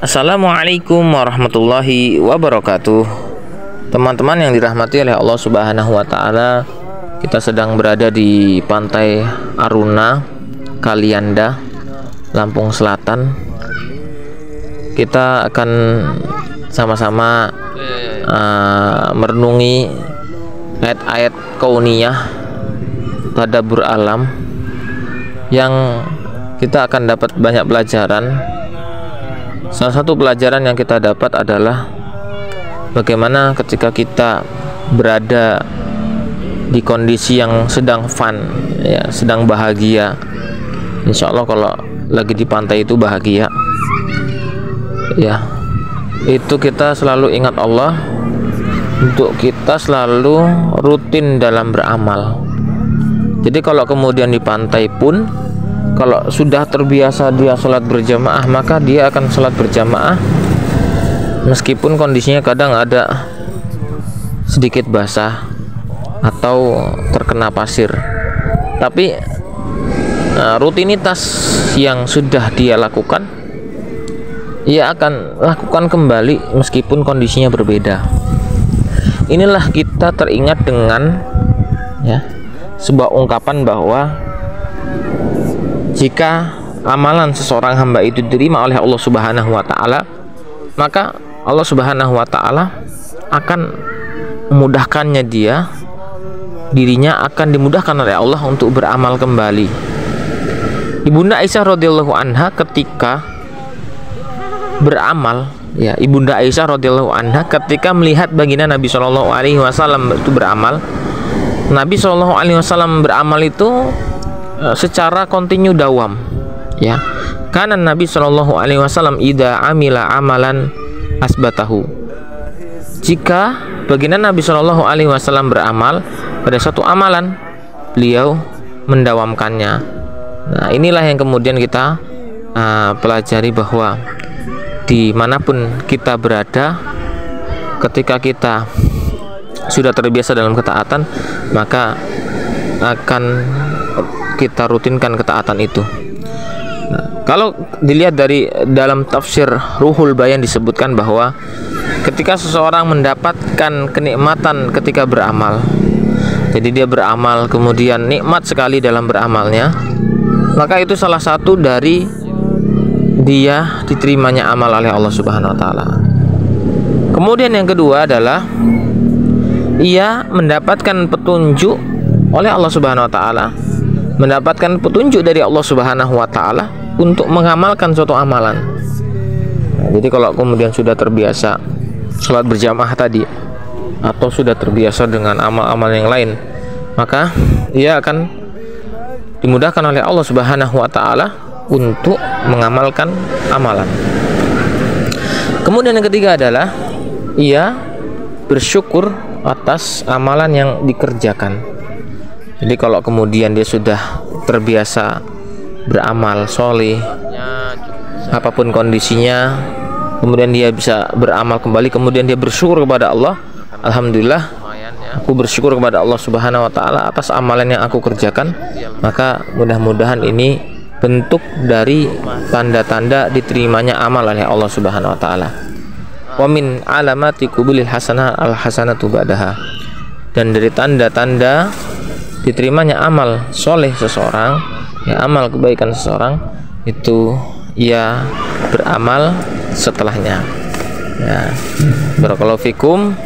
Assalamualaikum warahmatullahi wabarakatuh. Teman-teman yang dirahmati oleh Allah Subhanahu wa taala, kita sedang berada di Pantai Aruna, Kalianda, Lampung Selatan. Kita akan sama-sama merenungi ayat-ayat kauniyah, tadabbur alam, yang kita akan dapat banyak pelajaran. Salah satu pelajaran yang kita dapat adalah bagaimana ketika kita berada di kondisi yang sedang fun, ya, sedang bahagia. Insya Allah kalau lagi di pantai itu bahagia, ya, itu kita selalu ingat Allah, untuk kita selalu rutin dalam beramal. Jadi kalau kemudian di pantai pun, kalau sudah terbiasa dia sholat berjamaah, maka dia akan sholat berjamaah meskipun kondisinya kadang ada sedikit basah atau terkena pasir. Tapi rutinitas yang sudah dia lakukan, ia akan lakukan kembali meskipun kondisinya berbeda. Inilah kita teringat dengan, ya, sebuah ungkapan bahwa jika amalan seseorang hamba itu diterima oleh Allah Subhanahu wa taala, maka Allah Subhanahu wa taala akan memudahkannya, dirinya akan dimudahkan oleh Allah untuk beramal kembali. Ibunda Aisyah radhiyallahu anha ketika beramal, ya, Ibunda Aisyah radhiyallahu anha ketika melihat baginda Nabi Shallallahu alaihi wasallam itu beramal, Nabi Shallallahu alaihi wasallam beramal itu secara kontinu dawam, ya. Karena Nabi Shallallahu alaihi wasallam idza amila amalan asbatahu. Jika baginda Nabi Shallallahu alaihi wasallam beramal pada satu amalan, beliau mendawamkannya. Nah, inilah yang kemudian kita pelajari, bahwa dimanapun kita berada, ketika kita sudah terbiasa dalam ketaatan, maka akan kita rutinkan ketaatan itu. Nah, kalau dilihat dari dalam tafsir Ruhul Bayan disebutkan bahwa ketika seseorang mendapatkan kenikmatan ketika beramal, jadi dia beramal kemudian nikmat sekali dalam beramalnya, maka itu salah satu dari dia diterimanya amal oleh Allah Subhanahu wa taala. Kemudian yang kedua adalah ia mendapatkan petunjuk oleh Allah Subhanahu wa taala, mendapatkan petunjuk dari Allah Subhanahu wa taala untuk mengamalkan suatu amalan. Nah, jadi kalau kemudian sudah terbiasa sholat berjamaah tadi, atau sudah terbiasa dengan amal-amal yang lain, maka ia akan dimudahkan oleh Allah Subhanahu wa taala untuk mengamalkan amalan. Kemudian yang ketiga adalah ia bersyukur atas amalan yang dikerjakan. Jadi kalau kemudian dia sudah terbiasa beramal soleh, apapun kondisinya, kemudian dia bisa beramal kembali, kemudian dia bersyukur kepada Allah, alhamdulillah, aku bersyukur kepada Allah Subhanahu wa taala atas amalan yang aku kerjakan, maka mudah-mudahan ini bentuk dari tanda-tanda diterimanya amal oleh Allah Subhanahu wa taala. Wa min alamati qubulil hasanah al hasanatu ba'daha. Dan dari tanda-tanda diterimanya amal soleh seseorang, ya, amal kebaikan seseorang, itu ia beramal setelahnya, ya. Barakallahu fikum.